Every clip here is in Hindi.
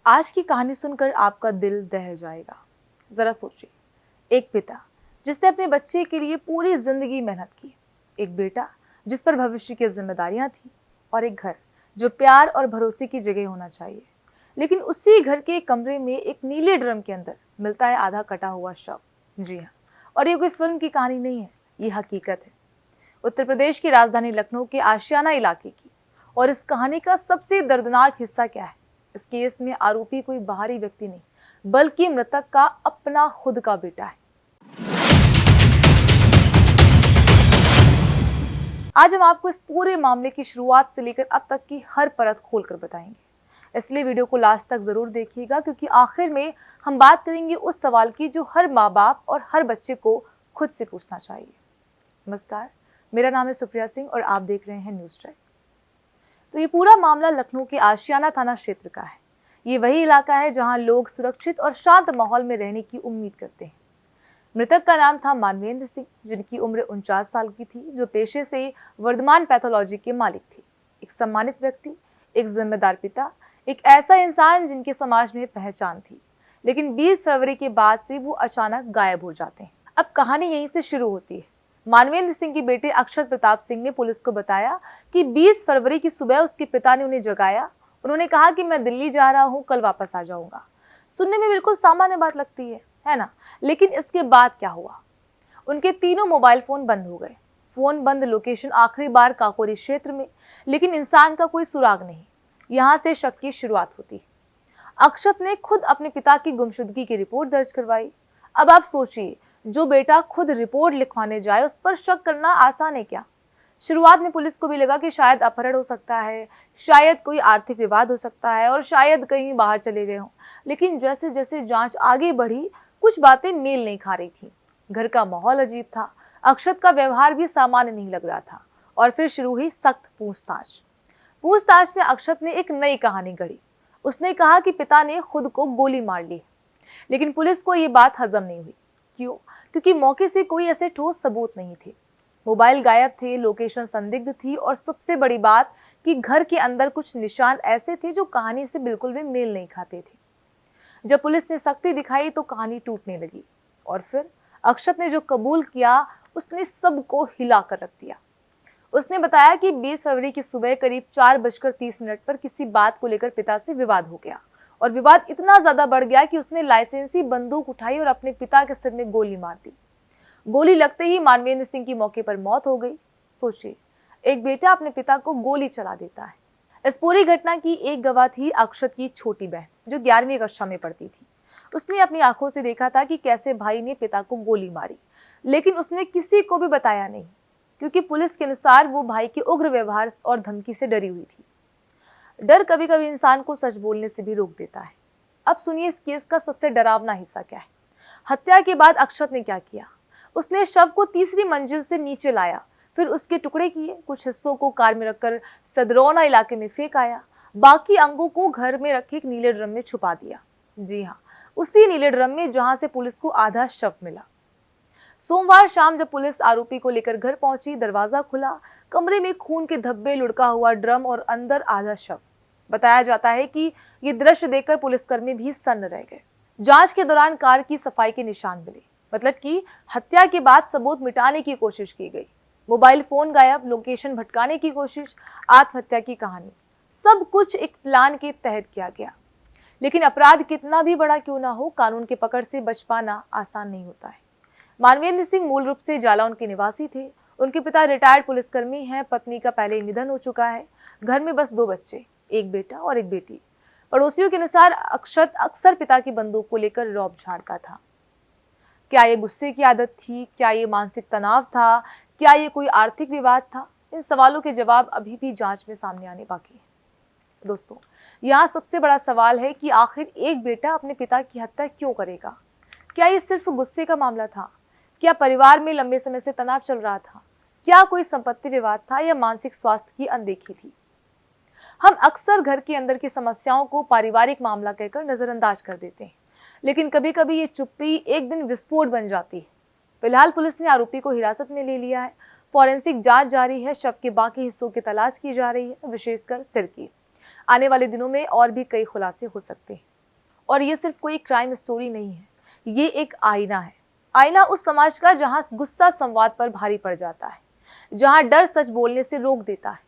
आज की कहानी सुनकर आपका दिल दहल जाएगा। जरा सोचिए, एक पिता जिसने अपने बच्चे के लिए पूरी जिंदगी मेहनत की, एक बेटा जिस पर भविष्य की जिम्मेदारियां थी, और एक घर जो प्यार और भरोसे की जगह होना चाहिए। लेकिन उसी घर के कमरे में एक नीले ड्रम के अंदर मिलता है आधा कटा हुआ शव। जी हाँ, और ये कोई फिल्म की कहानी नहीं है, ये हकीकत है। उत्तर प्रदेश की राजधानी लखनऊ के आशियाना इलाके की। और इस कहानी का सबसे दर्दनाक हिस्सा क्या है? इस केस में आरोपी कोई बाहरी व्यक्ति नहीं, बल्कि मृतक का अपना खुद का बेटा है। आज हम आपको इस पूरे मामले की शुरुआत से लेकर अब तक की हर परत खोलकर बताएंगे, इसलिए वीडियो को लास्ट तक जरूर देखिएगा, क्योंकि आखिर में हम बात करेंगे उस सवाल की जो हर माँ बाप और हर बच्चे को खुद से पूछना चाहिए। नमस्कार, मेरा नाम है सुप्रिया सिंह और आप देख रहे हैं न्यूज़ ट्रैक। तो ये पूरा मामला लखनऊ के आशियाना थाना क्षेत्र का है। ये वही इलाका है जहां लोग सुरक्षित और शांत माहौल में रहने की उम्मीद करते हैं। मृतक का नाम था मानवेंद्र सिंह, जिनकी उम्र 49 साल की थी, जो पेशे से वर्धमान पैथोलॉजी के मालिक थे। एक सम्मानित व्यक्ति, एक जिम्मेदार पिता, एक ऐसा इंसान जिनके समाज में पहचान थी। लेकिन 20 फरवरी के बाद से वो अचानक गायब हो जाते हैं। अब कहानी यहीं से शुरू होती है। मानवेंद्र सिंह के बेटे अक्षत प्रताप सिंह ने पुलिस को बताया कि 20 फरवरी की सुबह उसके पिता ने उन्हें जगाया। उन्होंने कहा कि मैं दिल्ली जा रहा हूँ, कल वापस आ जाऊंगा। सुनने में बिल्कुल सामान्य बात लगती है ना? लेकिन इसके बाद क्या हुआ? उनके तीनों मोबाइल फोन बंद हो गए। फोन बंद, लोकेशन आखिरी बार काकोरी क्षेत्र में, लेकिन इंसान का कोई सुराग नहीं। यहाँ से शक की शुरुआत होती। अक्षत ने खुद अपने पिता की गुमशुदगी की रिपोर्ट दर्ज करवाई। अब आप सोचिए, जो बेटा खुद रिपोर्ट लिखवाने जाए उस पर शक करना आसान है क्या? शुरुआत में पुलिस को भी लगा कि शायद अपहरण हो सकता है, शायद कोई आर्थिक विवाद हो सकता है, और शायद कहीं बाहर चले गए हों। लेकिन जैसे जैसे जांच आगे बढ़ी, कुछ बातें मेल नहीं खा रही थी। घर का माहौल अजीब था, अक्षत का व्यवहार भी सामान्य नहीं लग रहा था। और फिर शुरू हुई सख्त पूछताछ। पूछताछ में अक्षत ने एक नई कहानी गढ़ी। उसने कहा कि पिता ने खुद को गोली मार ली। लेकिन पुलिस को ये बात हजम नहीं हुई। क्यों? क्योंकि मौके से कोई ऐसे ठोस सबूत नहीं थे। मोबाइल गायब थे, लोकेशन संदिग्ध थी, और सबसे बड़ी बात कि घर के अंदर कुछ निशान ऐसे थे जो कहानी से बिल्कुल भी मेल नहीं खाते थे। जब पुलिस ने सख्ती दिखाई तो कहानी टूटने लगी। और फिर अक्षत ने जो कबूल किया, उसने सबको हिला कर रख दिया। उसने बताया कि 20 फरवरी की सुबह करीब 4:30 पर किसी बात को लेकर पिता से विवाद हो गया, और विवाद इतना ज्यादा बढ़ गया कि उसने लाइसेंसी बंदूक उठाई और अपने पिता के सिर में गोली मार दी। गोली लगते ही मानवेंद्र सिंह की मौके पर मौत हो गई। सोचिए, एक बेटा अपने पिता को गोली चला देता है। इस पूरी घटना की एक गवाह थी अक्षत की छोटी बहन, जो 11वीं कक्षा में पढ़ती थी। उसने अपनी आंखों से देखा था कि कैसे भाई ने पिता को गोली मारी, लेकिन उसने किसी को भी बताया नहीं, क्योंकि पुलिस के अनुसार वो भाई के उग्र व्यवहार और धमकी से डरी हुई थी। डर कभी कभी इंसान को सच बोलने से भी रोक देता है। अब सुनिए इस केस का सबसे डरावना हिस्सा क्या है। हत्या के बाद अक्षत ने क्या किया? उसने शव को तीसरी मंजिल से नीचे लाया, फिर उसके टुकड़े किए, कुछ हिस्सों को कार में रखकर सदरौना इलाके में फेंक आया, बाकी अंगों को घर में रखे एक नीले ड्रम में छुपा दिया। जी हाँ, उसी नीले ड्रम में जहां से पुलिस को आधा शव मिला। सोमवार शाम जब पुलिस आरोपी को लेकर घर पहुंची, दरवाजा खुला, कमरे में खून के धब्बे, लुढ़का हुआ ड्रम और अंदर आधा शव। बताया जाता है कि ये दृश्य देखकर पुलिसकर्मी भी सन्न रह गए। जांच के दौरान कार की सफाई के निशान मिले, मतलब कि हत्या के बाद सबूत मिटाने की कोशिश की गई। मोबाइल फोन गायब, लोकेशन भटकाने की कोशिश, आत्महत्या की कहानी, सब कुछ एक प्लान के तहत किया गया। लेकिन अपराध कितना भी बड़ा क्यों ना हो, कानून के पकड़ से बच पाना आसान नहीं होता है। मानवेंद्र सिंह मूल रूप से जालौन के निवासी थे। उनके पिता रिटायर्ड पुलिसकर्मी हैं, पत्नी का पहले ही निधन हो चुका है। घर में बस 2 बच्चे, एक बेटा और एक बेटी। पड़ोसियों के अनुसार अक्षत अक्सर पिता की बंदूक को लेकर रौब झाड़ता था। क्या ये गुस्से की आदत थी? क्या ये मानसिक तनाव था? क्या ये कोई आर्थिक विवाद था? इन सवालों के जवाब अभी भी जांच में सामने आने बाकी है। दोस्तों, यहाँ सबसे बड़ा सवाल है कि आखिर एक बेटा अपने पिता की हत्या क्यों करेगा? क्या ये सिर्फ गुस्से का मामला था? क्या परिवार में लंबे समय से तनाव चल रहा था? क्या कोई संपत्ति विवाद था या मानसिक स्वास्थ्य की अनदेखी थी? हम अक्सर घर के अंदर की समस्याओं को पारिवारिक मामला कहकर नजरअंदाज कर देते हैं, लेकिन कभी कभी ये चुप्पी एक दिन विस्फोट बन जाती है। फिलहाल पुलिस ने आरोपी को हिरासत में ले लिया है। फॉरेंसिक जांच जारी है। शव के बाकी हिस्सों की तलाश की जा रही है, विशेषकर सिर की। आने वाले दिनों में और भी कई खुलासे हो सकते हैं। और ये सिर्फ कोई क्राइम स्टोरी नहीं है, ये एक आईना है। आईना उस समाज का जहाँ गुस्सा संवाद पर भारी पड़ जाता है, जहाँ डर सच बोलने से रोक देता है,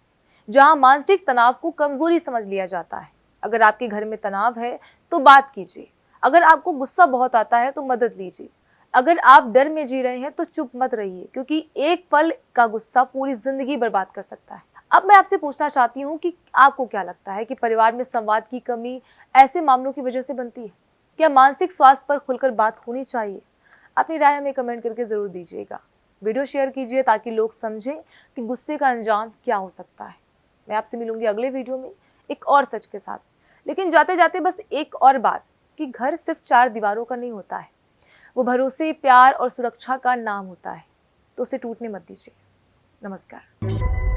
जहाँ मानसिक तनाव को कमजोरी समझ लिया जाता है। अगर आपके घर में तनाव है तो बात कीजिए, अगर आपको गुस्सा बहुत आता है तो मदद लीजिए, अगर आप डर में जी रहे हैं तो चुप मत रहिए, क्योंकि एक पल का गुस्सा पूरी जिंदगी बर्बाद कर सकता है। अब मैं आपसे पूछना चाहती हूँ कि आपको क्या लगता है कि परिवार में संवाद की कमी ऐसे मामलों की वजह से बनती है? क्या मानसिक स्वास्थ्य पर खुलकर बात होनी चाहिए? अपनी राय हमें कमेंट करके जरूर दीजिएगा। वीडियो शेयर कीजिए ताकि लोग समझें कि गुस्से का अंजाम क्या हो सकता है। मैं आपसे मिलूंगी अगले वीडियो में एक और सच के साथ। लेकिन जाते जाते बस एक और बात, कि घर सिर्फ 4 दीवारों का नहीं होता है, वो भरोसे, प्यार और सुरक्षा का नाम होता है। तो उसे टूटने मत दीजिए। नमस्कार।